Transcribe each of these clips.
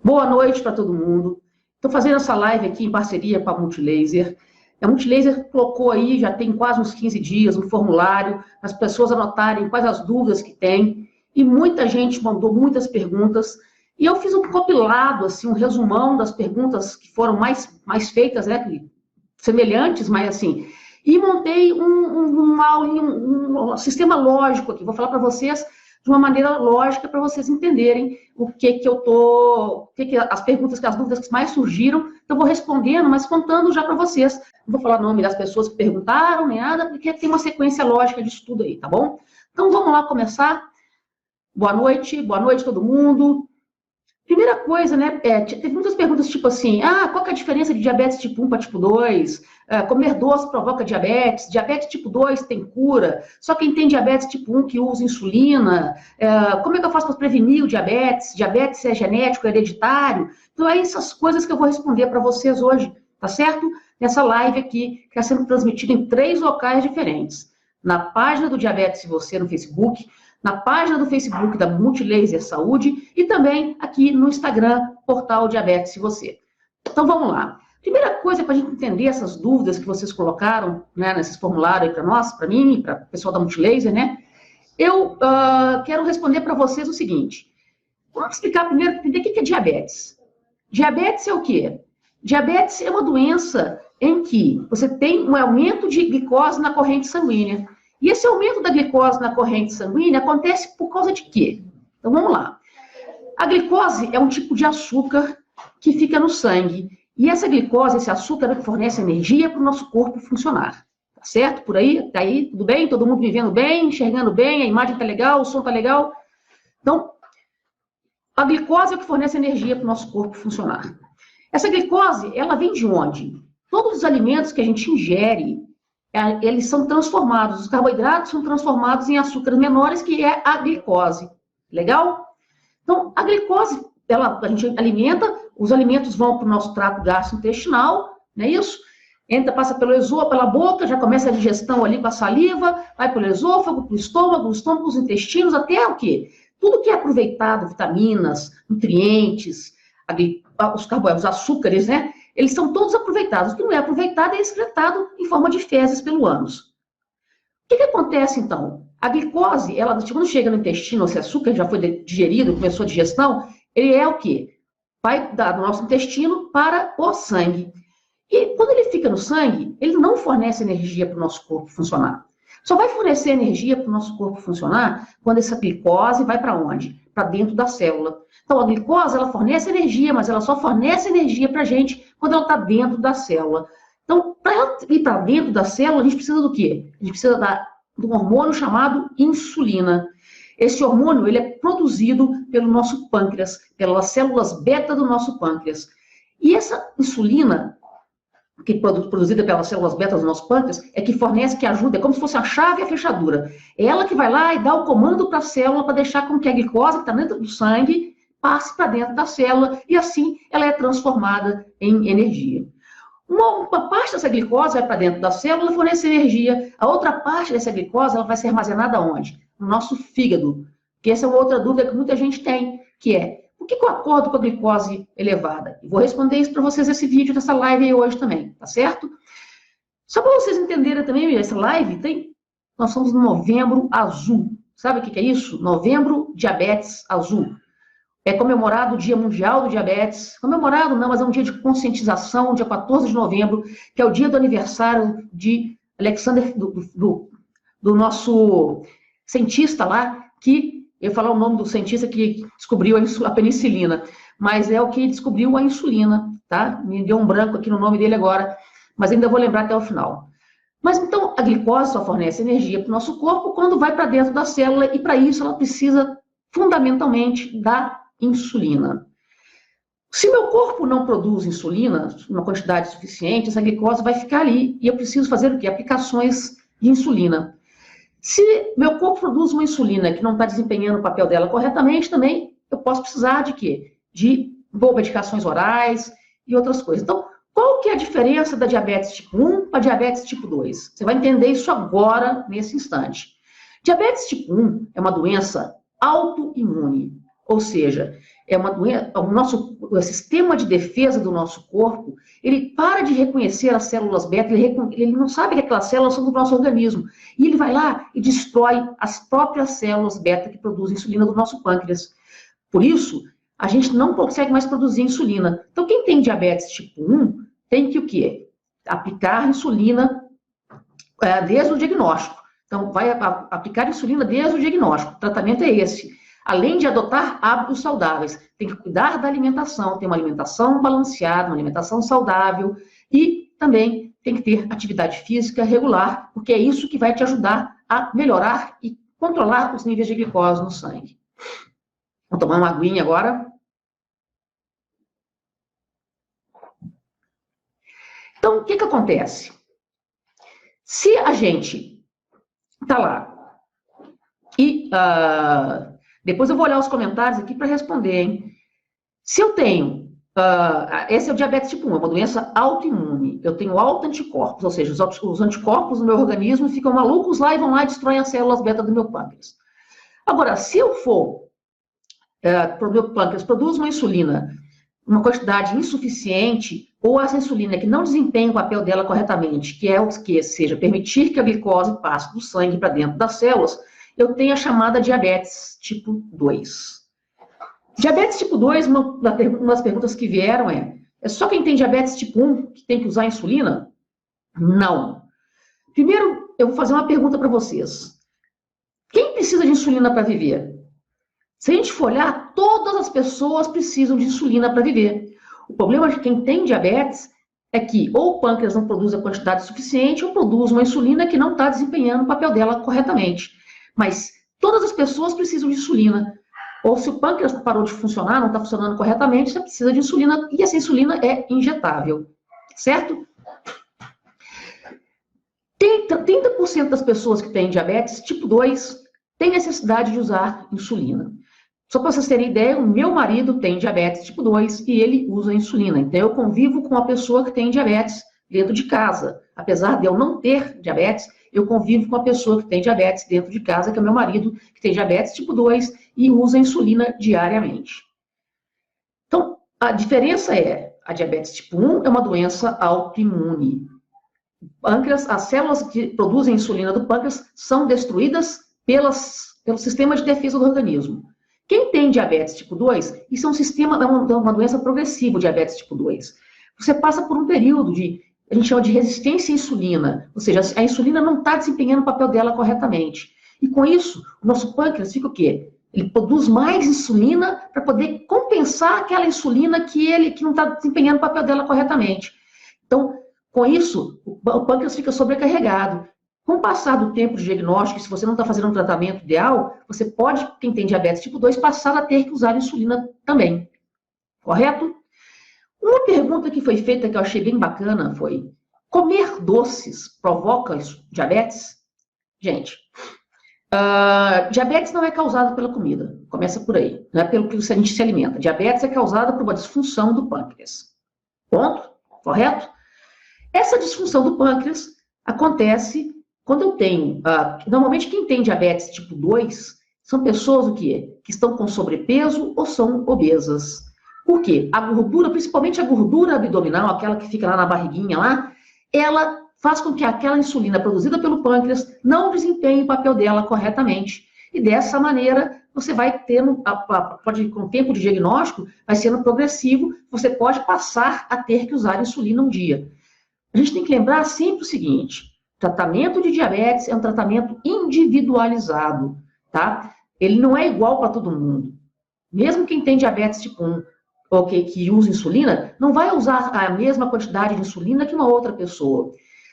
Boa noite para todo mundo. Estou fazendo essa live aqui em parceria com a Multilaser. A Multilaser colocou aí, já tem quase uns 15 dias, um formulário, para as pessoas anotarem quais as dúvidas que têm. E muita gente mandou muitas perguntas. E eu fiz um compilado, assim, um resumão das perguntas que foram mais feitas, né, semelhantes, mas assim. E montei um sistema lógico aqui. Vou falar para vocês de uma maneira lógica para vocês entenderem as perguntas, as dúvidas que mais surgiram. Eu vou respondendo, mas contando já para vocês. Não vou falar o nome das pessoas que perguntaram, nem nada, porque tem uma sequência lógica de estudo aí, tá bom? Então, vamos lá começar. Boa noite todo mundo. Primeira coisa, né, teve muitas perguntas tipo assim, qual que é a diferença de diabetes tipo 1 para tipo 2? Comer doce provoca diabetes, diabetes tipo 2 tem cura, só quem tem diabetes tipo 1 que usa insulina, como é que eu faço para prevenir o diabetes? Diabetes é genético, é hereditário? Então, é essas coisas que eu vou responder para vocês hoje, tá certo? Nessa live aqui, que está sendo transmitida em 3 locais diferentes. Na página do Diabetes e Você no Facebook, na página do Facebook da Multilaser Saúde e também aqui no Instagram, Portal Diabetes e Você. Então, vamos lá. Primeira coisa para a gente entender essas dúvidas que vocês colocaram, né, nesses formulários aí para nós, para mim, para o pessoal da Multilaser, né? Eu quero responder para vocês o seguinte. Vamos explicar primeiro, entender o que é diabetes. Diabetes é o quê? Diabetes é uma doença em que você tem um aumento de glicose na corrente sanguínea. E esse aumento da glicose na corrente sanguínea acontece por causa de quê? Então, vamos lá. A glicose é um tipo de açúcar que fica no sangue. E essa glicose, esse açúcar, fornece energia para o nosso corpo funcionar. Tá certo? Por aí? Tá aí? Tudo bem? Todo mundo vivendo bem? Enxergando bem? A imagem tá legal? O som tá legal? Então, a glicose é o que fornece energia para o nosso corpo funcionar. Essa glicose, ela vem de onde? Todos os alimentos que a gente ingere, eles são transformados, os carboidratos são transformados em açúcares menores, que é a glicose. Legal? Então, a glicose, a gente alimenta, os alimentos vão para o nosso trato gastrointestinal, não é isso? Passa pelo esôfago, pela boca, já começa a digestão ali com a saliva, vai pelo esôfago, para o estômago, os intestinos, até o quê? Tudo que é aproveitado, vitaminas, nutrientes, os açúcares, né? Eles são todos aproveitados. O que não é aproveitado é excretado em forma de fezes pelo ânus. O que acontece, então? A glicose, quando chega no intestino, esse açúcar já foi digerido, começou a digestão, ele é o quê? Vai do nosso intestino para o sangue. E quando ele fica no sangue, ele não fornece energia para o nosso corpo funcionar. Só vai fornecer energia para o nosso corpo funcionar quando essa glicose vai para onde? Para dentro da célula. Então, a glicose, ela fornece energia, mas ela só fornece energia para a gente quando ela está dentro da célula. Então, para ela ir para dentro da célula, a gente precisa do quê? A gente precisa de um hormônio chamado insulina. Esse hormônio, ele é produzido pelo nosso pâncreas, pelas células beta do nosso pâncreas. E essa insulina, que é produzida pelas células beta do nosso pâncreas, é que fornece, que ajuda, é como se fosse a chave e a fechadura. É ela que vai lá e dá o comando para a célula para deixar com que a glicose, que está dentro do sangue, passe para dentro da célula e assim ela é transformada em energia. Uma parte dessa glicose vai para dentro da célula e fornece energia. A outra parte dessa glicose ela vai ser armazenada onde? No nosso fígado. Que essa é uma outra dúvida que muita gente tem, que é, por que eu acordo com a glicose elevada? E vou responder isso para vocês nesse vídeo, nessa live aí hoje também, tá certo? Só para vocês entenderem também, essa live nós somos no Novembro Azul. Sabe o que é isso? Novembro Diabetes Azul. É comemorado o Dia Mundial do Diabetes. Comemorado não, mas é um dia de conscientização, dia 14 de novembro, que é o dia do aniversário de Alexander, do nosso cientista lá, que, eu ia falar o nome do cientista que descobriu a penicilina, mas é o que descobriu a insulina, tá? Me deu um branco aqui no nome dele agora, mas ainda vou lembrar até o final. Mas então, a glicose só fornece energia para o nosso corpo quando vai para dentro da célula, e para isso ela precisa, fundamentalmente, da insulina. Se meu corpo não produz insulina, uma quantidade suficiente, essa glicose vai ficar ali, e eu preciso fazer o quê? Aplicações de insulina. Se meu corpo produz uma insulina que não está desempenhando o papel dela corretamente, também eu posso precisar de quê? De medicações orais e outras coisas. Então, qual que é a diferença da diabetes tipo 1 para diabetes tipo 2? Você vai entender isso agora, nesse instante. Diabetes tipo 1 é uma doença autoimune. Ou seja, é uma doença, o sistema de defesa do nosso corpo, ele para de reconhecer as células beta, ele não sabe que aquelas células são do nosso organismo, e ele vai lá e destrói as próprias células beta que produzem insulina do nosso pâncreas. Por isso, a gente não consegue mais produzir insulina. Então, quem tem diabetes tipo 1, tem que o quê? Aplicar insulina desde o diagnóstico. Então, vai aplicar insulina desde o diagnóstico. O tratamento é esse. Além de adotar hábitos saudáveis, tem que cuidar da alimentação, ter uma alimentação balanceada, uma alimentação saudável e também tem que ter atividade física regular, porque é isso que vai te ajudar a melhorar e controlar os níveis de glicose no sangue. Vou tomar uma aguinha agora. Então, o que acontece? Se a gente tá lá e depois eu vou olhar os comentários aqui para responder, hein? Se eu tenho, esse é o diabetes tipo 1, é uma doença autoimune, eu tenho autoanticorpos, ou seja, os anticorpos do meu organismo ficam malucos lá e vão lá e destroem as células beta do meu pâncreas. Agora, se eu for, para o meu pâncreas produz uma insulina, uma quantidade insuficiente, ou essa insulina que não desempenha o papel dela corretamente, que é o que seja permitir que a glicose passe do sangue para dentro das células, eu tenho a chamada diabetes tipo 2. Diabetes tipo 2, uma das perguntas que vieram é só quem tem diabetes tipo 1 que tem que usar insulina? Não. Primeiro, eu vou fazer uma pergunta para vocês. Quem precisa de insulina para viver? Se a gente for olhar, todas as pessoas precisam de insulina para viver. O problema de quem tem diabetes é que ou o pâncreas não produz a quantidade suficiente ou produz uma insulina que não está desempenhando o papel dela corretamente. Mas todas as pessoas precisam de insulina. Ou se o pâncreas parou de funcionar, não está funcionando corretamente, você precisa de insulina, e essa insulina é injetável, certo? 30% das pessoas que têm diabetes tipo 2 têm necessidade de usar insulina. Só para vocês terem ideia, o meu marido tem diabetes tipo 2 e ele usa insulina. Então, eu convivo com uma pessoa que tem diabetes dentro de casa. Apesar de eu não ter diabetes, eu convivo com a pessoa que tem diabetes dentro de casa, que é o meu marido, que tem diabetes tipo 2 e usa insulina diariamente. Então, a diferença é, a diabetes tipo 1 é uma doença autoimune. Pâncreas, as células que produzem insulina do pâncreas são destruídas pelo sistema de defesa do organismo. Quem tem diabetes tipo 2, isso é uma doença progressiva, o diabetes tipo 2. Você passa por um período a gente chama de resistência à insulina, ou seja, a insulina não está desempenhando o papel dela corretamente. E com isso, o nosso pâncreas fica o quê? Ele produz mais insulina para poder compensar aquela insulina que não está desempenhando o papel dela corretamente. Então, com isso, o pâncreas fica sobrecarregado. Com o passar do tempo de diagnóstico, se você não está fazendo um tratamento ideal, você pode, quem tem diabetes tipo 2, passar a ter que usar insulina também. Correto? Uma pergunta que foi feita que eu achei bem bacana foi: comer doces provoca diabetes? Gente, diabetes não é causado pela comida. Começa por aí. Não é pelo que a gente se alimenta. Diabetes é causada por uma disfunção do pâncreas. Ponto? Correto? Essa disfunção do pâncreas acontece quando eu tenho, normalmente quem tem diabetes tipo 2 são pessoas o quê? Que estão com sobrepeso ou são obesas. Por quê? A gordura, principalmente a gordura abdominal, aquela que fica lá na barriguinha lá, ela faz com que aquela insulina produzida pelo pâncreas não desempenhe o papel dela corretamente. E dessa maneira, você vai tendo, com o tempo de diagnóstico, vai sendo progressivo, você pode passar a ter que usar insulina um dia. A gente tem que lembrar sempre o seguinte: tratamento de diabetes é um tratamento individualizado, tá? Ele não é igual para todo mundo. Mesmo quem tem diabetes tipo 1, ou que usa insulina, não vai usar a mesma quantidade de insulina que uma outra pessoa.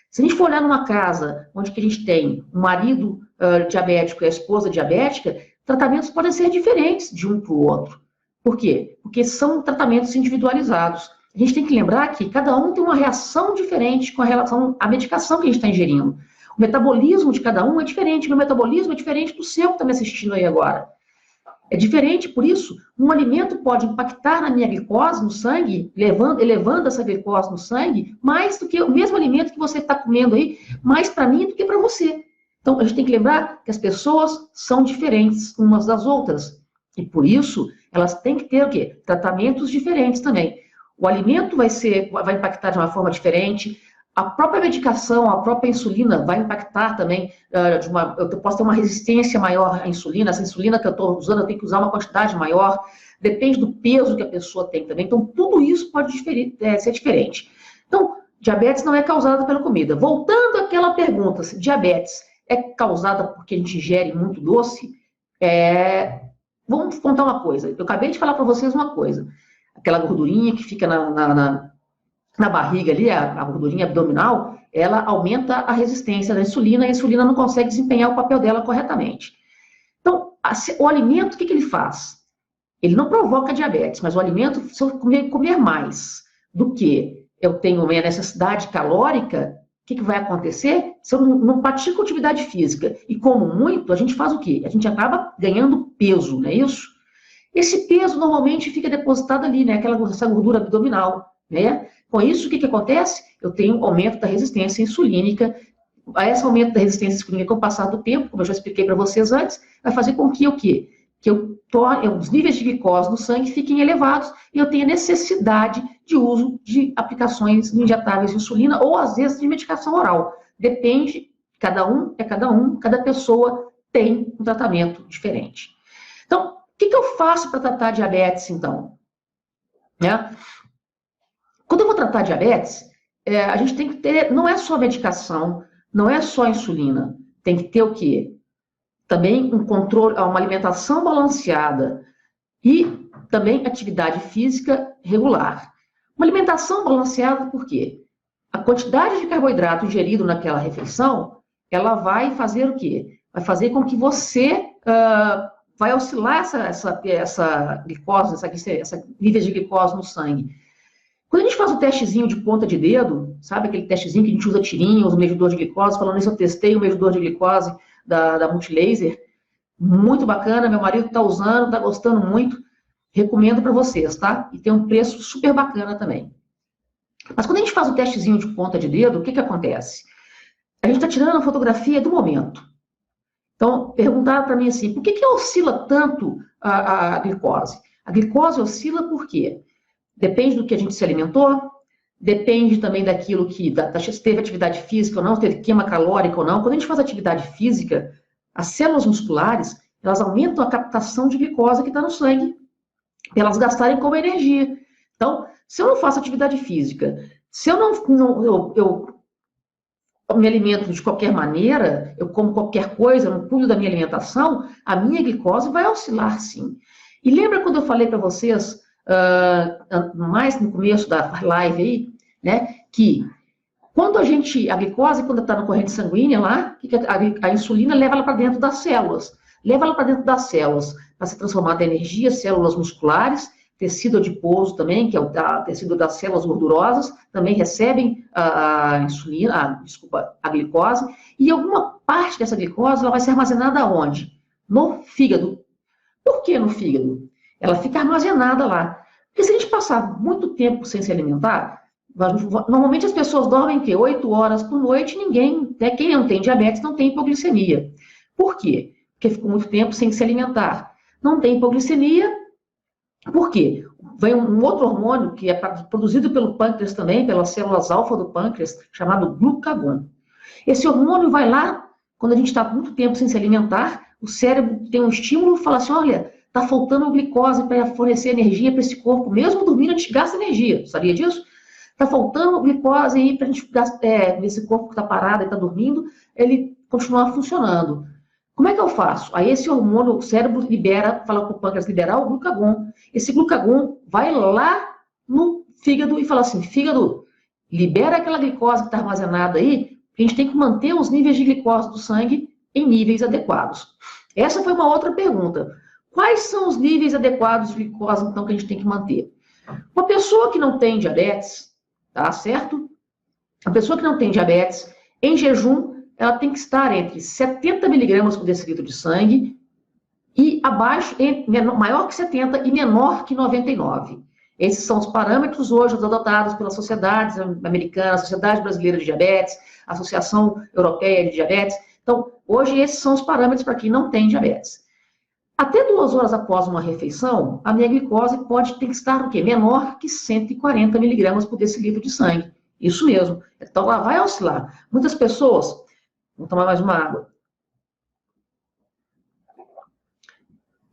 Se a gente for olhar numa casa onde que a gente tem um marido diabético e a esposa diabética, tratamentos podem ser diferentes de um para o outro. Por quê? Porque são tratamentos individualizados. A gente tem que lembrar que cada um tem uma reação diferente com relação à medicação que a gente está ingerindo. O metabolismo de cada um é diferente. Meu metabolismo é diferente do seu que está me assistindo aí agora. É diferente, por isso, um alimento pode impactar na minha glicose no sangue, elevando essa glicose no sangue, mais do que o mesmo alimento que você está comendo aí, mais para mim do que para você. Então, a gente tem que lembrar que as pessoas são diferentes umas das outras. E por isso, elas têm que ter o quê? Tratamentos diferentes também. O alimento vai impactar de uma forma diferente, a própria medicação, a própria insulina vai impactar também, eu posso ter uma resistência maior à insulina, essa insulina que eu estou usando, eu tenho que usar uma quantidade maior, depende do peso que a pessoa tem também, então tudo isso pode ser diferente. Então, diabetes não é causada pela comida. Voltando àquela pergunta, se diabetes é causada porque a gente ingere muito doce, vamos contar uma coisa, eu acabei de falar para vocês uma coisa, aquela gordurinha que fica na barriga ali, a gordurinha abdominal, ela aumenta a resistência da insulina e a insulina não consegue desempenhar o papel dela corretamente. Então, o alimento, o que ele faz? Ele não provoca diabetes, mas o alimento, se eu comer mais do que eu tenho minha necessidade calórica, o que vai acontecer? Se eu não pratico atividade física e como muito, a gente faz o quê? A gente acaba ganhando peso, não é isso? Esse peso normalmente fica depositado ali, né? Essa gordura abdominal, né? Com isso, o que acontece? Eu tenho aumento da resistência insulínica. Esse aumento da resistência insulínica, com o passar do tempo, como eu já expliquei para vocês antes, vai fazer com que o quê? Que os níveis de glicose no sangue fiquem elevados e eu tenha necessidade de uso de aplicações injetáveis de insulina ou, às vezes, de medicação oral. Depende, cada um é cada um, cada pessoa tem um tratamento diferente. Então, o que eu faço para tratar diabetes, então? Quando eu vou tratar diabetes, a gente tem que ter, não é só medicação, não é só insulina, tem que ter o quê? Também um controle, uma alimentação balanceada e também atividade física regular. Uma alimentação balanceada por quê? A quantidade de carboidrato ingerido naquela refeição, ela vai fazer o quê? Vai fazer com que você vai oscilar essa glicose, essa nível de glicose no sangue. Quando a gente faz o testezinho de ponta de dedo, sabe aquele testezinho que a gente usa tirinha, usa o medidor de glicose, falando isso, eu testei o medidor de glicose da Multilaser, muito bacana, meu marido está usando, está gostando muito, recomendo para vocês, tá? E tem um preço super bacana também. Mas quando a gente faz o testezinho de ponta de dedo, o que acontece? A gente está tirando a fotografia do momento. Então, perguntaram para mim assim, por que oscila tanto a glicose? A glicose oscila por quê? Depende do que a gente se alimentou, depende também daquilo que teve atividade física ou não, teve queima calórica ou não. Quando a gente faz atividade física, as células musculares, elas aumentam a captação de glicose que está no sangue, para elas gastarem como energia. Então, se eu não faço atividade física, se eu eu me alimento de qualquer maneira, eu como qualquer coisa, eu não cuido da minha alimentação, a minha glicose vai oscilar sim. E lembra quando eu falei para vocês, mais no começo da live aí, né, que quando a glicose, quando está na corrente sanguínea lá, a insulina leva ela para dentro das células. Leva ela para dentro das células, para ser transformada em energia, células musculares, tecido adiposo também, que é o tecido das células gordurosas, também recebem a glicose, e alguma parte dessa glicose ela vai ser armazenada onde? No fígado. Por que no fígado? Ela fica armazenada lá. Porque se a gente passar muito tempo sem se alimentar, normalmente as pessoas dormem 8 horas por noite, quem não tem diabetes não tem hipoglicemia. Por quê? Porque ficou muito tempo sem se alimentar. Não tem hipoglicemia, por quê? Vem um outro hormônio que é produzido pelo pâncreas também, pelas células alfa do pâncreas, chamado glucagon. Esse hormônio vai lá, quando a gente está muito tempo sem se alimentar, o cérebro tem um estímulo e fala assim, olha, está faltando glicose para fornecer energia para esse corpo, mesmo dormindo a gente gasta energia, sabia disso? Está faltando glicose aí para a gente gastar, esse corpo que está parado e está dormindo, ele continuar funcionando. Como é que eu faço? Aí esse hormônio, o cérebro fala para o pâncreas liberar o glucagon. Esse glucagon vai lá no fígado e fala assim, fígado, libera aquela glicose que está armazenada aí, porque a gente tem que manter os níveis de glicose do sangue em níveis adequados. Essa foi uma outra pergunta. Quais são os níveis adequados de glicose, então, que a gente tem que manter? Uma pessoa que não tem diabetes, tá certo? A pessoa que não tem diabetes, em jejum, ela tem que estar entre 70 miligramas por decilitro de sangue e abaixo, maior que 70 e menor que 99. Esses são os parâmetros hoje adotados pelas sociedades americanas, Sociedade Brasileira de Diabetes, Associação Europeia de Diabetes. Então, hoje esses são os parâmetros para quem não tem diabetes. Até 2 horas após uma refeição, a minha glicose ter que estar o quê? Menor que 140 miligramas por decilitro de sangue. Isso mesmo. Então, ela vai oscilar. Muitas pessoas... Vou tomar mais uma água.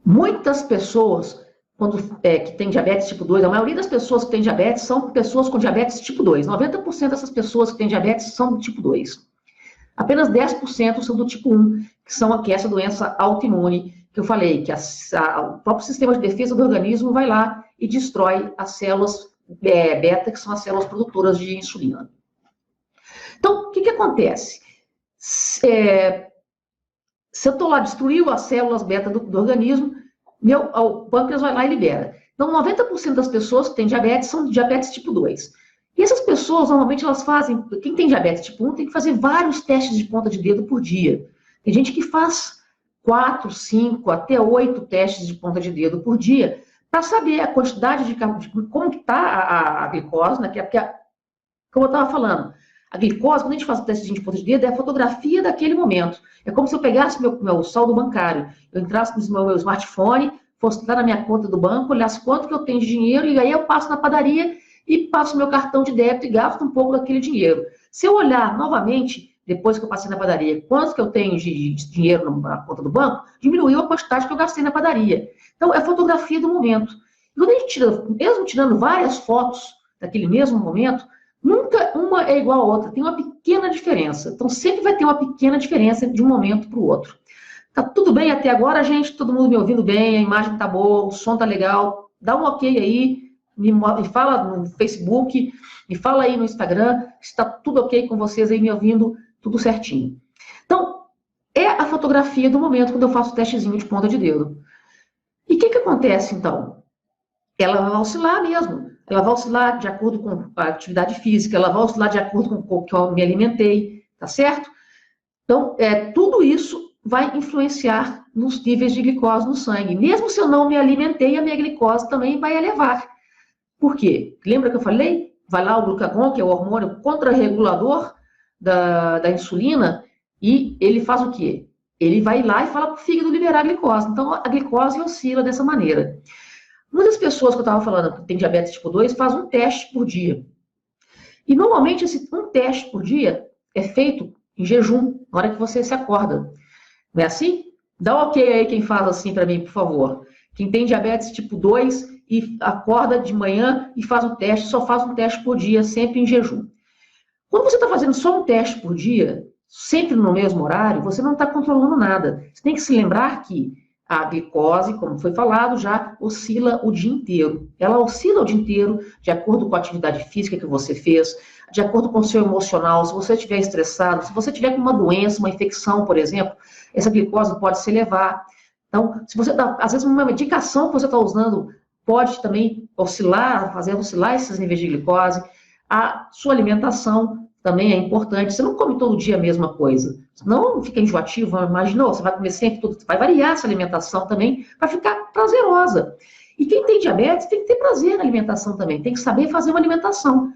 Muitas pessoas que têm diabetes tipo 2, a maioria das pessoas que têm diabetes são pessoas com diabetes tipo 2. 90% dessas pessoas que têm diabetes são do tipo 2. Apenas 10% são do tipo 1, que é essa doença autoimune, que eu falei, que o próprio sistema de defesa do organismo vai lá e destrói as células beta, que são as células produtoras de insulina. Então, o que acontece? Se eu estou lá, destruiu as células beta do organismo, o pâncreas vai lá e libera. Então, 90% das pessoas que têm diabetes são diabetes tipo 2. E essas pessoas, normalmente, elas fazem... Quem tem diabetes tipo 1 tem que fazer vários testes de ponta de dedo por dia. Tem gente que faz 4, 5, até 8 testes de ponta de dedo por dia para saber a quantidade de como que está a glicose, né? Como eu estava falando, a glicose, quando a gente faz o teste de ponta de dedo, é a fotografia daquele momento. É como se eu pegasse meu saldo bancário, eu entrasse no meu smartphone, fosse lá na minha conta do banco, olhasse quanto que eu tenho de dinheiro, e aí eu passo na padaria e passo meu cartão de débito e gasto um pouco daquele dinheiro. Se eu olhar novamente, depois que eu passei na padaria, quanto que eu tenho de dinheiro na conta do banco, diminuiu a quantidade que eu gastei na padaria. Então, é a fotografia do momento. E quando a gente tira, mesmo tirando várias fotos daquele mesmo momento, nunca uma é igual a outra, tem uma pequena diferença. Então, sempre vai ter uma pequena diferença de um momento para o outro. Tá tudo bem até agora, gente? Todo mundo me ouvindo bem, a imagem tá boa, o som tá legal. Dá um ok aí, me fala no Facebook, me fala aí no Instagram, se está tudo ok com vocês aí me ouvindo, tudo certinho. Então, é a fotografia do momento quando eu faço o testezinho de ponta de dedo. E o que acontece, então? Ela vai oscilar mesmo. Ela vai oscilar de acordo com a atividade física, ela vai oscilar de acordo com o que eu me alimentei, tá certo? Então, tudo isso vai influenciar nos níveis de glicose no sangue. Mesmo se eu não me alimentei, a minha glicose também vai elevar. Por quê? Lembra que eu falei? Vai lá o glucagon, que é o hormônio contrarregulador da insulina, e ele faz o quê? Ele vai lá e fala para o fígado liberar a glicose. Então, a glicose oscila dessa maneira. Muitas pessoas que eu estava falando que tem diabetes tipo 2 faz um teste por dia. E normalmente esse um teste por dia é feito em jejum, na hora que você se acorda. Não é assim? Dá um ok aí quem faz assim para mim, por favor. Quem tem diabetes tipo 2 e acorda de manhã e faz um teste, só faz um teste por dia, sempre em jejum. Quando você está fazendo só um teste por dia, sempre no mesmo horário, você não está controlando nada. Você tem que se lembrar que a glicose, como foi falado, já oscila o dia inteiro. Ela oscila o dia inteiro de acordo com a atividade física que você fez, de acordo com o seu emocional. Se você estiver estressado, se você tiver com uma doença, uma infecção, por exemplo, essa glicose pode se elevar. Então, se você às vezes uma medicação que você está usando pode também oscilar, fazer oscilar esses níveis de glicose. A sua alimentação também é importante. Você não come todo dia a mesma coisa. Senão fica enjoativo, imaginou, você vai comer sempre tudo. Vai variar essa alimentação também para ficar prazerosa. E quem tem diabetes tem que ter prazer na alimentação também. Tem que saber fazer uma alimentação.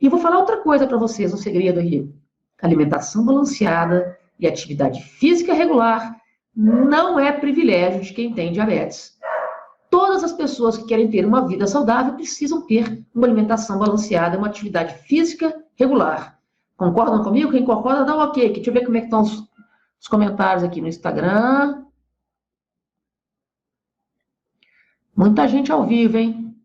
E vou falar outra coisa para vocês, um segredo aí. Alimentação balanceada e atividade física regular não é privilégio de quem tem diabetes. Todas as pessoas que querem ter uma vida saudável precisam ter uma alimentação balanceada, uma atividade física regular. Concordam comigo? Quem concorda, dá um ok. Deixa eu ver como é que estão os comentários aqui no Instagram. Muita gente ao vivo, hein?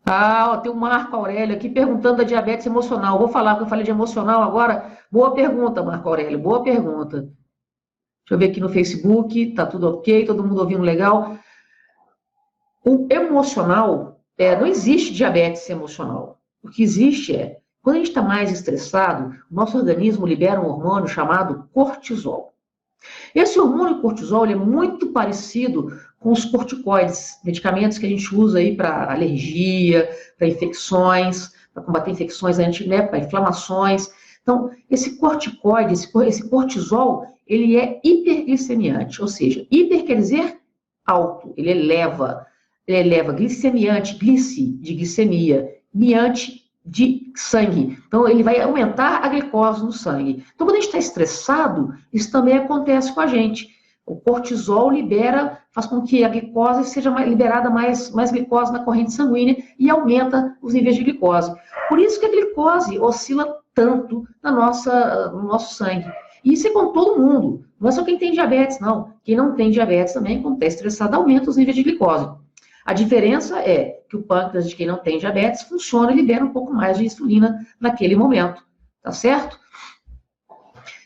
Ó, tem o Marco Aurélio aqui perguntando da diabetes emocional. Vou falar, porque eu falei de emocional agora. Boa pergunta, Marco Aurélio, boa pergunta. Deixa eu ver aqui no Facebook, tá tudo ok, todo mundo ouvindo legal. O emocional... não existe diabetes emocional. O que existe quando a gente está mais estressado, o nosso organismo libera um hormônio chamado cortisol. Esse hormônio cortisol é muito parecido com os corticoides, medicamentos que a gente usa aí para alergia, para infecções, para combater infecções, para inflamações. Então, esse corticoide, esse cortisol, ele é hiperglicemiante, ou seja, hiper quer dizer alto, ele eleva glicemiante, glice, de glicemia, miante, de sangue. Então, ele vai aumentar a glicose no sangue. Então, quando a gente está estressado, isso também acontece com a gente. O cortisol faz com que a glicose seja liberada mais glicose na corrente sanguínea e aumenta os níveis de glicose. Por isso que a glicose oscila tanto no nosso sangue. E isso é com todo mundo. Não é só quem tem diabetes, não. Quem não tem diabetes também, quando está estressado, aumenta os níveis de glicose. A diferença é que o pâncreas de quem não tem diabetes funciona e libera um pouco mais de insulina naquele momento, tá certo?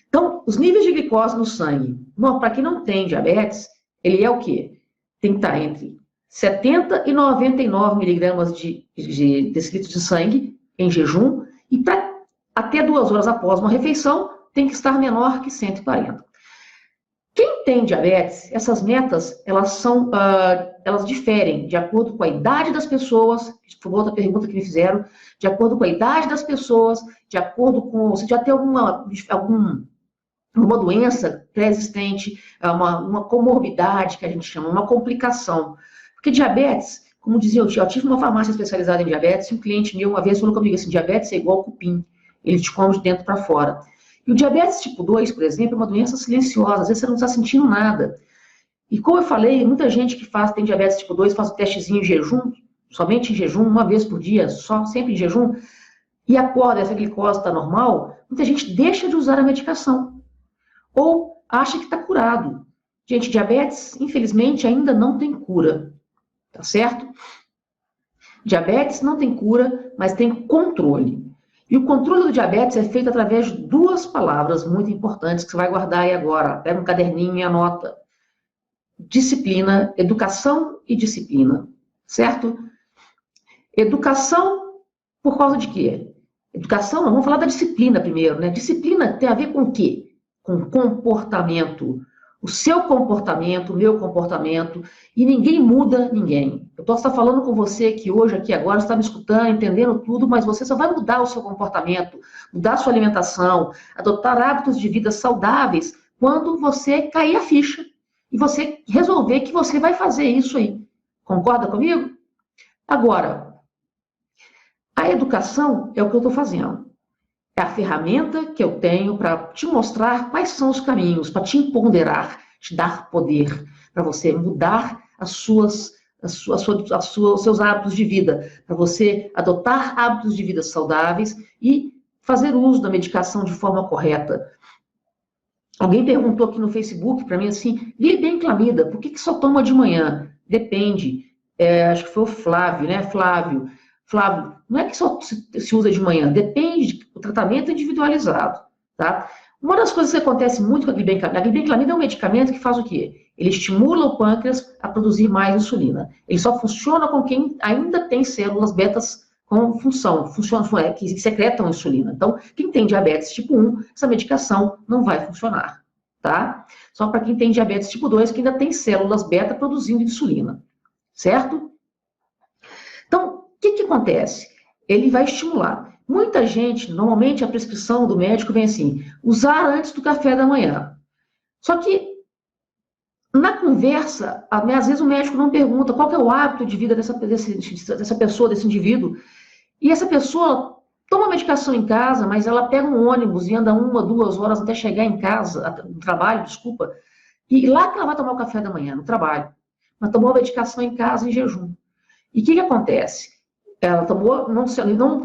Então, os níveis de glicose no sangue, para quem não tem diabetes, ele é o quê? Tem que estar entre 70 e 99 miligramas de decilitro de sangue em jejum e até 2 horas após uma refeição tem que estar menor que 140. Quem tem diabetes, essas metas, elas diferem de acordo com a idade das pessoas, foi outra pergunta que me fizeram, de acordo com a idade das pessoas, de acordo com, se já tem alguma doença pré-existente, uma comorbidade, que a gente chama, uma complicação. Porque diabetes, como dizia eu tive uma farmácia especializada em diabetes, e um cliente meu uma vez falou comigo assim, diabetes é igual cupim, ele te come de dentro para fora. E o diabetes tipo 2, por exemplo, é uma doença silenciosa, às vezes você não está sentindo nada. E como eu falei, muita gente que tem diabetes tipo 2 faz o testezinho em jejum, somente em jejum, uma vez por dia, sempre em jejum, e acorda, essa glicose está normal, muita gente deixa de usar a medicação. Ou acha que está curado. Gente, diabetes, infelizmente, ainda não tem cura, tá certo? Diabetes não tem cura, mas tem controle. E o controle do diabetes é feito através de 2 palavras muito importantes que você vai guardar aí agora. Pega um caderninho e anota. Disciplina, educação e disciplina, certo? Educação por causa de quê? Educação, vamos falar da disciplina primeiro, né? Disciplina tem a ver com o quê? Com comportamento. O seu comportamento, o meu comportamento, e ninguém muda ninguém. Eu posso estar falando com você aqui hoje, aqui agora, você está me escutando, entendendo tudo, mas você só vai mudar o seu comportamento, mudar a sua alimentação, adotar hábitos de vida saudáveis quando você cair a ficha e você resolver que você vai fazer isso aí. Concorda comigo? Agora, a educação é o que eu estou fazendo. É a ferramenta que eu tenho para te mostrar quais são os caminhos, para te empoderar, te dar poder, para você mudar os seus hábitos de vida, para você adotar hábitos de vida saudáveis e fazer uso da medicação de forma correta. Alguém perguntou aqui no Facebook para mim assim, glibenclamida, por que só toma de manhã? Depende. Acho que foi o Flávio, né? Flávio, não é que só se usa de manhã, depende do tratamento individualizado, tá? Uma das coisas que acontece muito com a glibenclamida é um medicamento que faz o quê? Ele estimula o pâncreas a produzir mais insulina. Ele só funciona com quem ainda tem células betas com função, que secretam insulina. Então, quem tem diabetes tipo 1, essa medicação não vai funcionar, tá? Só para quem tem diabetes tipo 2, que ainda tem células beta produzindo insulina, certo? Então, o que acontece? Ele vai estimular. Muita gente, normalmente a prescrição do médico vem assim, usar antes do café da manhã. Só que, na conversa, às vezes o médico não pergunta qual que é o hábito de vida dessa pessoa, desse indivíduo, e essa pessoa toma a medicação em casa, mas ela pega um ônibus e anda 1, 2 horas até chegar em casa, no trabalho, desculpa, e lá que ela vai tomar o café da manhã, no trabalho. Mas tomou a medicação em casa em jejum. E o que acontece? Ela tomou, não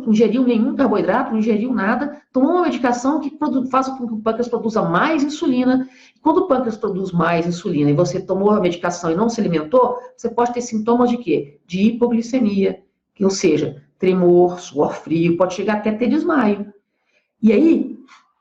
ingeriu nenhum carboidrato, não ingeriu nada, tomou uma medicação que faz com que o pâncreas produza mais insulina. E quando o pâncreas produz mais insulina e você tomou a medicação e não se alimentou, você pode ter sintomas de quê? De hipoglicemia, ou seja, tremor, suor frio, pode chegar até ter desmaio. E aí,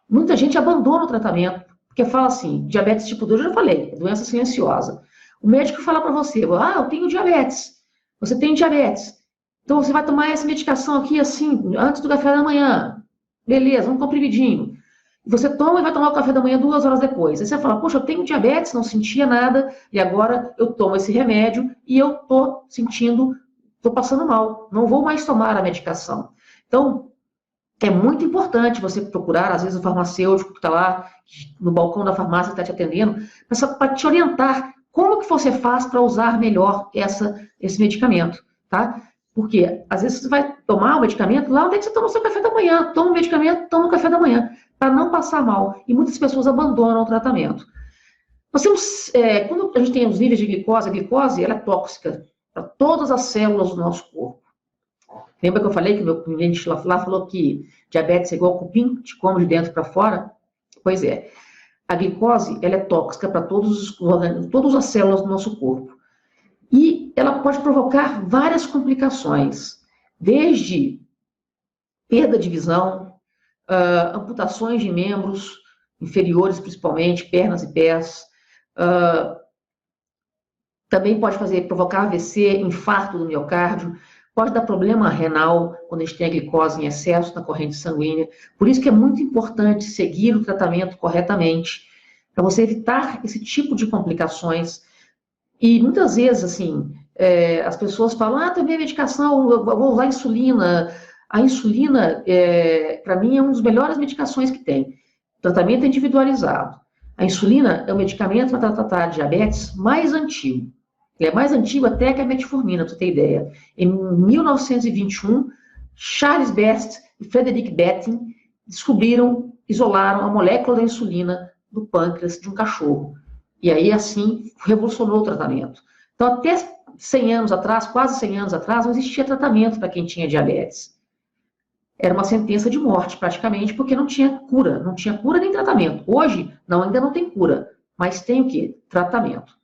muita gente abandona o tratamento, porque fala assim, diabetes tipo 2, eu já falei, é doença silenciosa. O médico fala para você, eu tenho diabetes, você tem diabetes. Então, você vai tomar essa medicação aqui, assim, antes do café da manhã. Beleza, um comprimidinho. Você toma e vai tomar o café da manhã 2 horas depois. Aí você fala, poxa, eu tenho diabetes, não sentia nada, e agora eu tomo esse remédio e eu tô passando mal. Não vou mais tomar a medicação. Então, é muito importante você procurar, às vezes, o farmacêutico que está lá no balcão da farmácia, está te atendendo, para te orientar como que você faz para usar melhor esse medicamento, tá? Porque às vezes você vai tomar o medicamento lá onde é que você toma o seu café da manhã. Toma o medicamento, toma o café da manhã, para não passar mal. E muitas pessoas abandonam o tratamento. Nós temos, quando a gente tem os níveis de glicose, a glicose ela é tóxica para todas as células do nosso corpo. Lembra que eu falei que o meu cliente lá falou que diabetes é igual cupim, te come de dentro para fora? Pois é. A glicose ela é tóxica para todas as células do nosso corpo. E ela pode provocar várias complicações, desde perda de visão, amputações de membros inferiores, principalmente, pernas e pés. Também pode provocar AVC, infarto do miocárdio, pode dar problema renal quando a gente tem a glicose em excesso na corrente sanguínea. Por isso que é muito importante seguir o tratamento corretamente, para você evitar esse tipo de complicações. E muitas vezes, assim, as pessoas falam, tomei medicação, eu vou usar insulina. A insulina, para mim, é uma das melhores medicações que tem. Tratamento individualizado. A insulina é o medicamento para tratar diabetes mais antigo. Ele é mais antigo até que a metformina, para você ter ideia. Em 1921, Charles Best e Frederick Betting isolaram a molécula da insulina do pâncreas de um cachorro. E aí, assim, revolucionou o tratamento. Então, até 100 anos atrás, quase 100 anos atrás, não existia tratamento para quem tinha diabetes. Era uma sentença de morte, praticamente, porque não tinha cura. Não tinha cura nem tratamento. Hoje, ainda não tem cura. Mas tem o quê? Tratamento.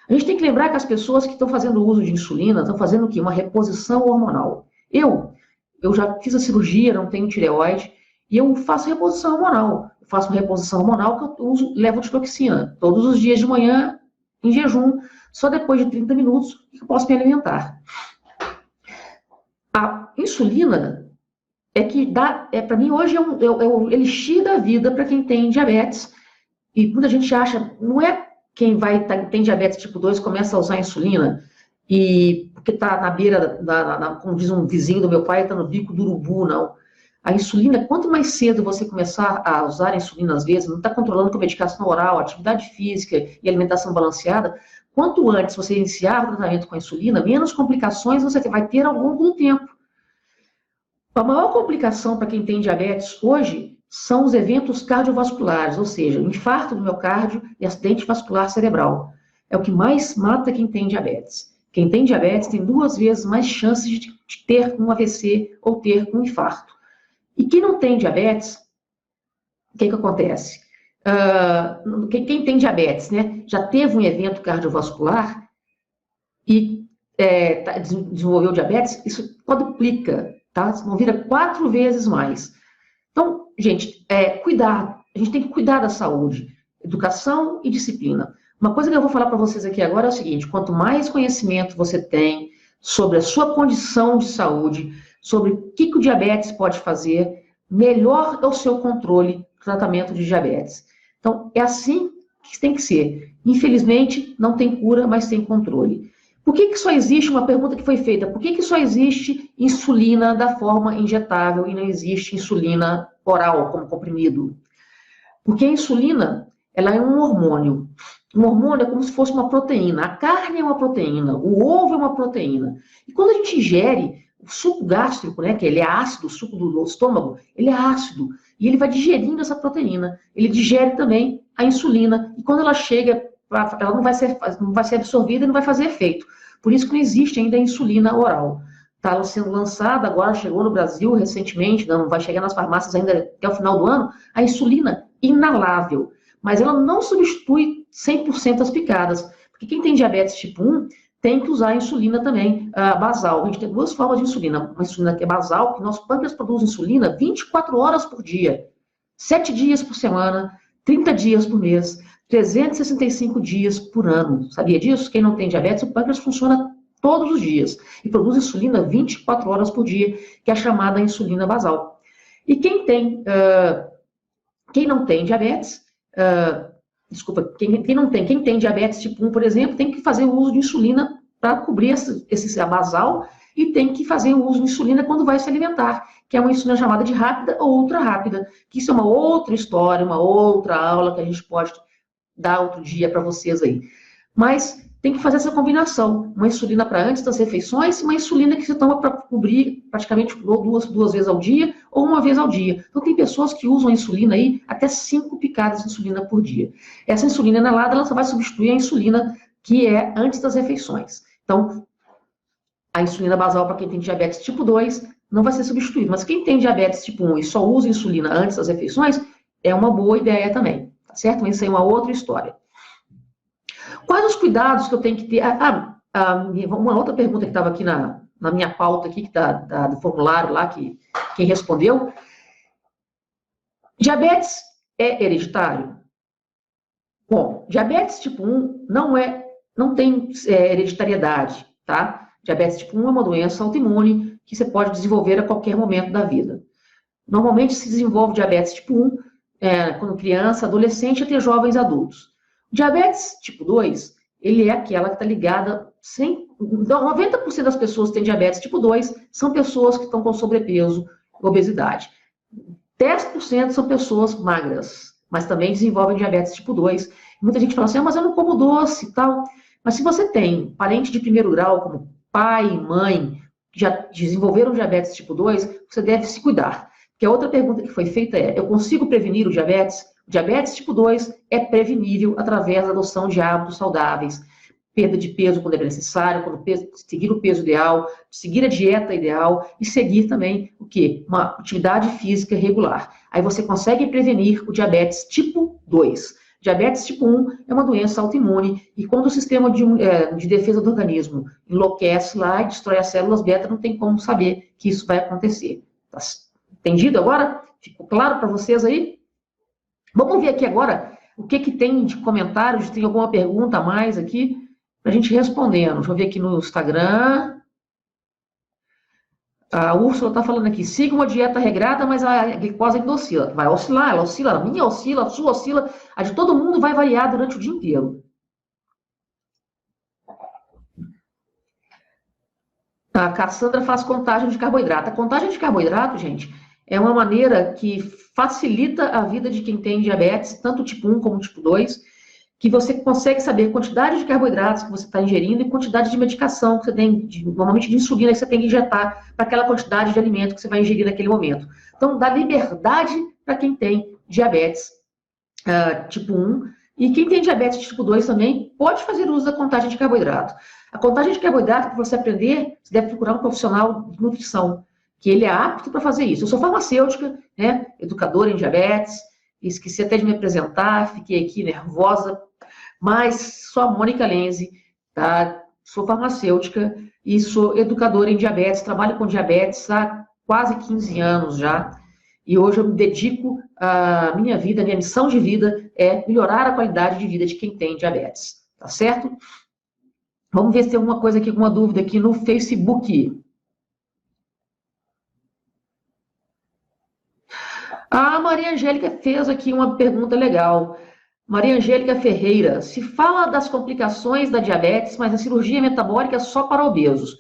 A gente tem que lembrar que as pessoas que estão fazendo uso de insulina estão fazendo o quê? Uma reposição hormonal. Eu já fiz a cirurgia, não tenho tireoide, e eu faço reposição hormonal. Eu faço uma reposição hormonal que eu levotiroxina todos os dias de manhã, em jejum, só depois de 30 minutos que eu posso me alimentar. A insulina para mim, hoje é o elixir da vida para quem tem diabetes. E muita gente acha, não é quem tem diabetes tipo 2 começa a usar insulina, e porque está na beira, como diz um vizinho do meu pai, está no bico do urubu, não. A insulina, quanto mais cedo você começar a usar a insulina, às vezes, não está controlando com medicação oral, atividade física e alimentação balanceada, quanto antes você iniciar o tratamento com a insulina, menos complicações você vai ter ao longo do tempo. A maior complicação para quem tem diabetes hoje são os eventos cardiovasculares, ou seja, infarto do miocárdio e acidente vascular cerebral. É o que mais mata quem tem diabetes. Quem tem diabetes tem 2 vezes mais chances de ter um AVC ou ter um infarto. E quem não tem diabetes, o que acontece? Quem tem diabetes, né, já teve um evento cardiovascular e desenvolveu diabetes, isso quadruplica, tá? Não vira 4 vezes mais. Então, gente, cuidado. A gente tem que cuidar da saúde. Educação e disciplina. Uma coisa que eu vou falar para vocês aqui agora é o seguinte: quanto mais conhecimento você tem sobre a sua condição de saúde, sobre o que o diabetes pode fazer, melhor é o seu controle, tratamento de diabetes. Então, é assim que tem que ser. Infelizmente, não tem cura, mas tem controle. Por que só existe, uma pergunta que foi feita, por que só existe insulina da forma injetável e não existe insulina oral, como comprimido? Porque a insulina, ela é um hormônio. Um hormônio é como se fosse uma proteína. A carne é uma proteína, o ovo é uma proteína. E quando a gente ingere o suco gástrico, né, que ele é ácido, o suco do estômago, ele é ácido. E ele vai digerindo essa proteína. Ele digere também a insulina. E quando ela chega, ela não vai ser absorvida e não vai fazer efeito. Por isso que não existe ainda a insulina oral. Está sendo lançada, agora chegou no Brasil recentemente, não vai chegar nas farmácias ainda até o final do ano, a insulina inalável. Mas ela não substitui 100% as picadas. Porque quem tem diabetes tipo 1 tem que usar a insulina também, basal. A gente tem 2 formas de insulina. Uma insulina que é basal, que nosso pâncreas produz insulina 24 horas por dia, 7 dias por semana, 30 dias por mês, 365 dias por ano. Sabia disso? Quem não tem diabetes, o pâncreas funciona todos os dias e produz insulina 24 horas por dia, que é a chamada insulina basal. E quem não tem diabetes, quem tem diabetes tipo 1, por exemplo, tem que fazer o uso de insulina para cobrir esse basal e tem que fazer o uso de insulina quando vai se alimentar, que é uma insulina chamada de rápida ou ultra rápida, que isso é uma outra história, uma outra aula que a gente pode dar outro dia para vocês aí. Mas tem que fazer essa combinação. Uma insulina para antes das refeições e uma insulina que você toma para cobrir praticamente duas vezes ao dia ou uma vez ao dia. Então, tem pessoas que usam a insulina aí até 5 picadas de insulina por dia. Essa insulina inalada, ela só vai substituir a insulina que é antes das refeições. Então, a insulina basal para quem tem diabetes tipo 2 não vai ser substituída. Mas quem tem diabetes tipo 1 e só usa insulina antes das refeições, é uma boa ideia também, tá certo? Mas isso aí é uma outra história. Quais os cuidados que eu tenho que ter? Uma outra pergunta que estava aqui na minha pauta aqui, que do formulário lá, que quem respondeu. Diabetes é hereditário? Bom, diabetes tipo 1 não tem hereditariedade, tá? Diabetes tipo 1 é uma doença autoimune que você pode desenvolver a qualquer momento da vida. Normalmente se desenvolve diabetes tipo 1 quando criança, adolescente e até jovens adultos. Diabetes tipo 2, ele é aquela que está ligada, 90% das pessoas que têm diabetes tipo 2 são pessoas que estão com sobrepeso, obesidade. 10% são pessoas magras, mas também desenvolvem diabetes tipo 2. Muita gente fala assim, mas eu não como doce e tal. Mas se você tem parente de primeiro grau, como pai e mãe, que já desenvolveram diabetes tipo 2, você deve se cuidar. Porque a outra pergunta que foi feita é, eu consigo prevenir o diabetes? O diabetes tipo 2 é prevenível através da adoção de hábitos saudáveis. Perda de peso quando é necessário, seguir o peso ideal, seguir a dieta ideal e seguir também o quê? Uma atividade física regular. Aí você consegue prevenir o diabetes tipo 2. Diabetes tipo 1 é uma doença autoimune e quando o sistema de defesa do organismo enlouquece lá e destrói as células beta, não tem como saber que isso vai acontecer. Tá entendido agora? Ficou claro para vocês aí? Vamos ver aqui agora o que tem de comentários, tem alguma pergunta a mais aqui para a gente respondendo. Deixa eu ver aqui no Instagram. A Úrsula está falando aqui, siga uma dieta regrada, mas a glicose ainda oscila. Vai oscilar, ela oscila, a minha oscila, a sua oscila, a de todo mundo vai variar durante o dia inteiro. A Cassandra faz contagem de carboidrato. A contagem de carboidrato, gente, é uma maneira que facilita a vida de quem tem diabetes, tanto tipo 1 como tipo 2, que você consegue saber a quantidade de carboidratos que você está ingerindo e quantidade de medicação que você tem, normalmente de insulina que você tem que injetar para aquela quantidade de alimento que você vai ingerir naquele momento. Então, dá liberdade para quem tem diabetes tipo 1 e quem tem diabetes tipo 2 também pode fazer uso da contagem de carboidrato. A contagem de carboidrato, para você aprender, você deve procurar um profissional de nutrição, que ele é apto para fazer isso. Eu sou farmacêutica, né, educadora em diabetes, esqueci até de me apresentar, fiquei aqui nervosa, mas sou a Mônica Lenzi, tá? Sou farmacêutica e sou educadora em diabetes, trabalho com diabetes há quase 15 anos já, e hoje eu me dedico a minha vida, a minha missão de vida é melhorar a qualidade de vida de quem tem diabetes, tá certo? Vamos ver se tem alguma coisa aqui, alguma dúvida aqui no Facebook. A Maria Angélica fez aqui uma pergunta legal. Maria Angélica Ferreira, se fala das complicações da diabetes, mas a cirurgia metabólica é só para obesos.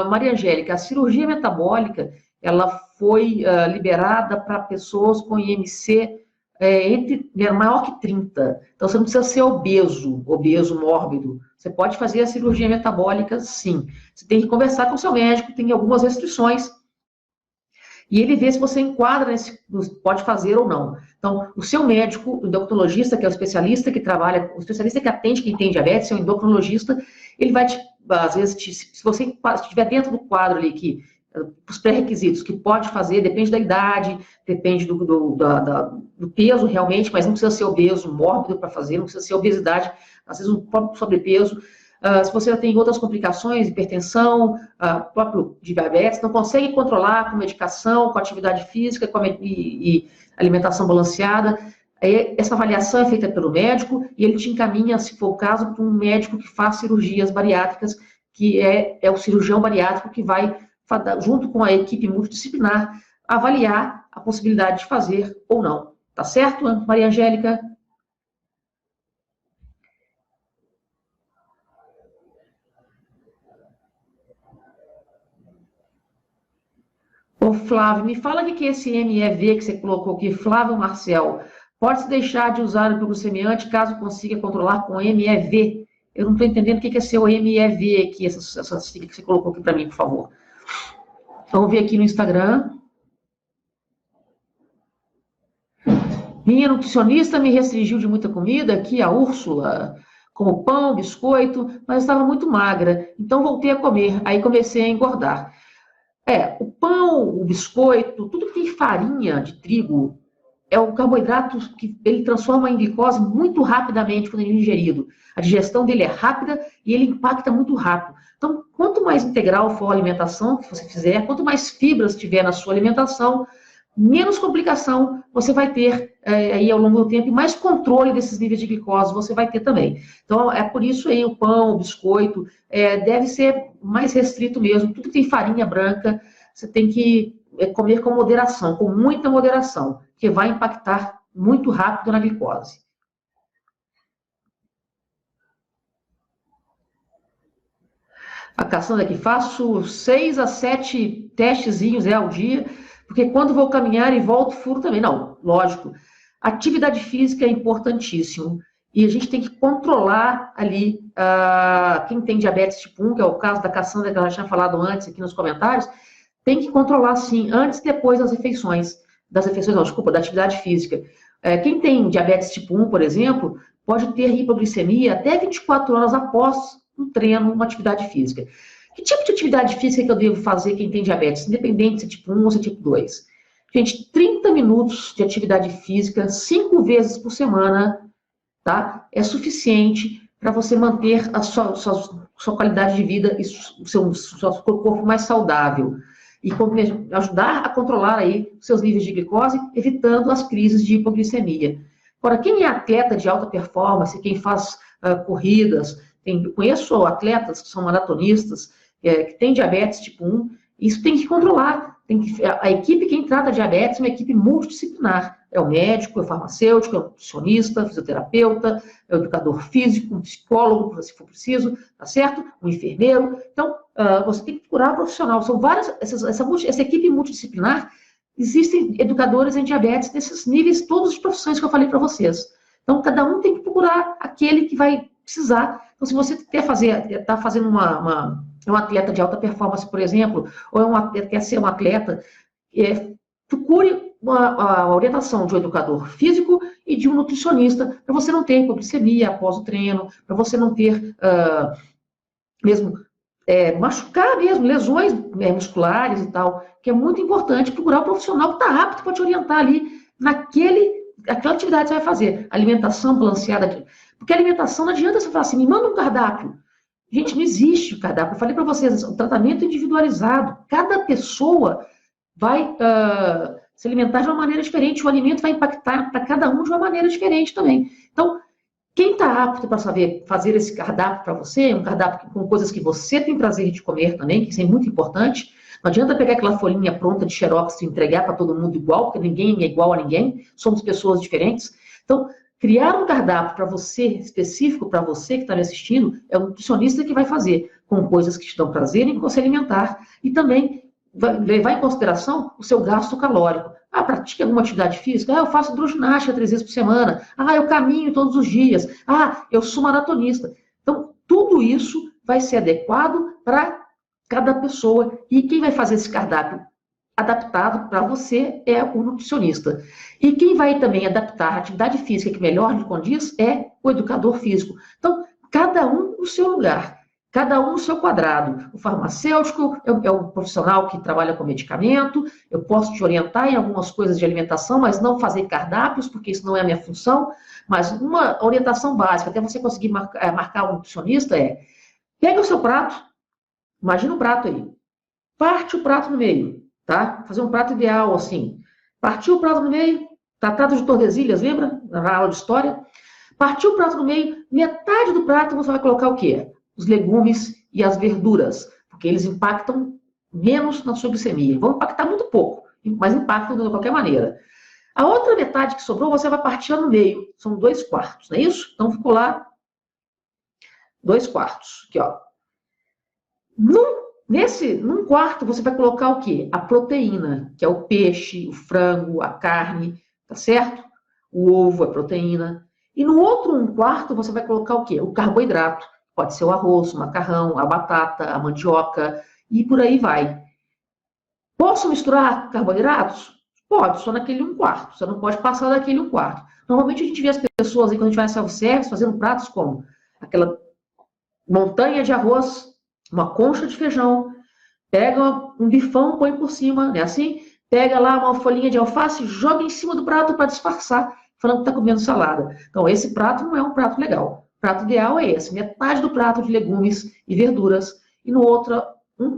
Maria Angélica, a cirurgia metabólica, ela foi liberada para pessoas com IMC maior que 30. Então, você não precisa ser obeso mórbido. Você pode fazer a cirurgia metabólica, sim. Você tem que conversar com o seu médico, tem algumas restrições, e ele vê se você enquadra pode fazer ou não. Então, o seu médico, o endocrinologista, que é o especialista que trabalha, o especialista que atende quem tem diabetes, é o endocrinologista, ele vai às vezes, se você estiver dentro do quadro ali, os pré-requisitos que pode fazer, depende da idade, depende do peso realmente, mas não precisa ser obeso, mórbido para fazer, não precisa ser obesidade, às vezes um próprio sobrepeso. Se você já tem outras complicações, hipertensão, próprio diabetes, não consegue controlar com medicação, com atividade física e alimentação balanceada, essa avaliação é feita pelo médico e ele te encaminha, se for o caso, para um médico que faz cirurgias bariátricas, que é o cirurgião bariátrico que vai, junto com a equipe multidisciplinar, avaliar a possibilidade de fazer ou não. Tá certo, Maria Angélica? Ô, Flávio, me fala o que é esse MEV que você colocou aqui, Flávio Marcel. Pode-se deixar de usar o hipoglucemiante caso consiga controlar com MEV? Eu não estou entendendo o que é seu MEV aqui, essa sigla que você colocou aqui para mim, por favor. Vamos ver aqui no Instagram. Minha nutricionista me restringiu de muita comida, aqui a Úrsula, como pão, biscoito, mas estava muito magra, então voltei a comer, aí comecei a engordar. O pão, o biscoito, tudo que tem farinha de trigo, é um carboidrato que ele transforma em glicose muito rapidamente quando ele é ingerido. A digestão dele é rápida e ele impacta muito rápido. Então, quanto mais integral for a alimentação que você fizer, quanto mais fibras tiver na sua alimentação, menos complicação você vai ter aí ao longo do tempo e mais controle desses níveis de glicose você vai ter também. Então, é por isso aí o pão, o biscoito, deve ser mais restrito mesmo. Tudo que tem farinha branca, você tem que comer com moderação, com muita moderação, que vai impactar muito rápido na glicose. A Cassandra aqui, faço 6 a 7 testezinhos ao dia, porque quando vou caminhar e volto, furo também. Não, lógico. Atividade física é importantíssimo. E a gente tem que controlar ali, quem tem diabetes tipo 1, que é o caso da Cassandra, que ela já tinha falado antes aqui nos comentários, tem que controlar, sim, antes e depois das refeições. Da atividade física. Quem tem diabetes tipo 1, por exemplo, pode ter hipogliccemia até 24 horas após um treino, uma atividade física. Que tipo de atividade física que eu devo fazer quem tem diabetes, independente se é tipo 1 ou se é tipo 2? Gente, 30 minutos de atividade física, 5 vezes por semana, tá? É suficiente para você manter a sua qualidade de vida e o seu corpo mais saudável. E ajudar a controlar aí os seus níveis de glicose, evitando as crises de hipoglicemia. Agora, quem é atleta de alta performance, quem faz corridas, eu conheço atletas que são maratonistas, que têm diabetes tipo 1, isso tem que controlar. A equipe, quem trata diabetes, é uma equipe multidisciplinar. É o médico, é o farmacêutico, é o nutricionista, fisioterapeuta, é o educador físico, um psicólogo, se for preciso, tá certo? Um enfermeiro. Então, você tem que procurar profissional. São várias, essa equipe multidisciplinar, existem educadores em diabetes nesses níveis, todas as profissões que eu falei para vocês. Então, cada um tem que procurar aquele que vai precisar. Então, se você está fazendo um atleta de alta performance, por exemplo, ou quer ser um atleta, procure a orientação de um educador físico e de um nutricionista, para você não ter hipoglicemia após o treino, para você não ter machucar mesmo, lesões musculares e tal, que é muito importante procurar um profissional que está apto para te orientar ali aquela atividade que você vai fazer. Alimentação balanceada, porque a alimentação não adianta você falar assim, me manda um cardápio. Gente, não existe o cardápio. Eu falei para vocês, o tratamento individualizado. Cada pessoa vai se alimentar de uma maneira diferente. O alimento vai impactar para cada um de uma maneira diferente também. Então, quem está apto para saber fazer esse cardápio para você, um cardápio com coisas que você tem prazer de comer também, que isso é muito importante. Não adianta pegar aquela folhinha pronta de xerox e entregar para todo mundo igual, porque ninguém é igual a ninguém, somos pessoas diferentes. Então, criar um cardápio para você, específico para você que está me assistindo, é o nutricionista que vai fazer, com coisas que te dão prazer em você alimentar, e também vai levar em consideração o seu gasto calórico. Pratica alguma atividade física? Eu faço hidroginástica 3 vezes por semana. Eu caminho todos os dias. Eu sou maratonista. Então, tudo isso vai ser adequado para cada pessoa. E quem vai fazer esse cardápio adaptado para você é o nutricionista. E quem vai também adaptar a atividade física que melhor lhe condiz é o educador físico. Então, cada um no seu lugar. Cada um no seu quadrado. O farmacêutico é o profissional que trabalha com medicamento, eu posso te orientar em algumas coisas de alimentação, mas não fazer cardápios, porque isso não é a minha função. Mas uma orientação básica, até você conseguir marcar um nutricionista, pega o seu prato, imagina um prato aí, parte o prato no meio, tá? Fazer um prato ideal assim. Partiu o prato no meio, tratado de Tordesilhas, lembra? Na aula de história. Partiu o prato no meio, metade do prato você vai colocar o quê? Os legumes e as verduras, porque eles impactam menos na sua glicemia. Vão impactar muito pouco, mas impactam de qualquer maneira. A outra metade que sobrou, você vai partir no meio. São 2/4, não é isso? Então, ficou lá 2/4. Aqui, ó. Num quarto, você vai colocar o quê? A proteína, que é o peixe, o frango, a carne, tá certo? O ovo é proteína. E no outro 1/4, você vai colocar o quê? O carboidrato, Pode ser o arroz, o macarrão, a batata, a mandioca e por aí vai. Posso misturar carboidratos? Pode, só naquele 1/4. Você não pode passar daquele 1/4. Normalmente a gente vê as pessoas aí, quando a gente vai no self-service, fazendo pratos como aquela montanha de arroz, uma concha de feijão, pega um bifão, põe por cima, né? Assim, pega lá uma folhinha de alface, joga em cima do prato para disfarçar, falando que está comendo salada. Então, esse prato não é um prato legal. O prato ideal é esse, metade do prato de legumes e verduras, e no outro,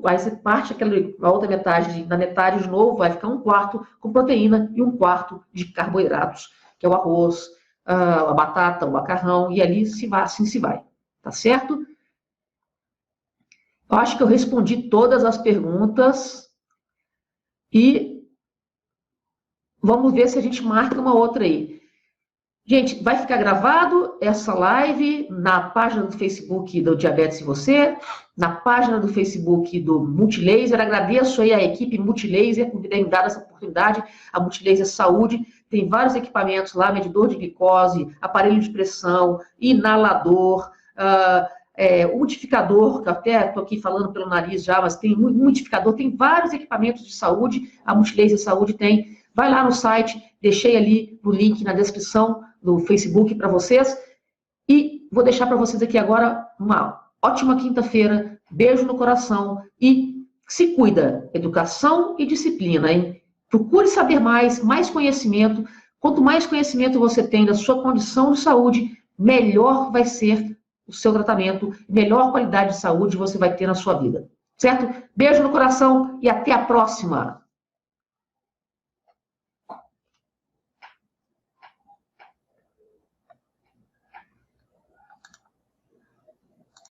aí você parte a outra metade, na metade de novo, vai ficar 1/4 com proteína e 1/4 de carboidratos, que é o arroz, a batata, o macarrão, e ali assim se vai. Tá certo? Eu acho que eu respondi todas as perguntas e vamos ver se a gente marca uma outra aí. Gente, vai ficar gravado essa live na página do Facebook do Diabetes e Você, na página do Facebook do Multilaser. Agradeço aí a equipe Multilaser por terem dado essa oportunidade. A Multilaser Saúde tem vários equipamentos lá, medidor de glicose, aparelho de pressão, inalador, umidificador, que até estou aqui falando pelo nariz já, mas tem umidificador, tem vários equipamentos de saúde, a Multilaser Saúde tem. Vai lá no site, deixei ali no link na descrição do Facebook para vocês, e vou deixar para vocês aqui agora uma ótima quinta-feira, beijo no coração e se cuida, educação e disciplina, hein? Procure saber mais conhecimento, quanto mais conhecimento você tem da sua condição de saúde, melhor vai ser o seu tratamento, melhor qualidade de saúde você vai ter na sua vida, certo? Beijo no coração e até a próxima!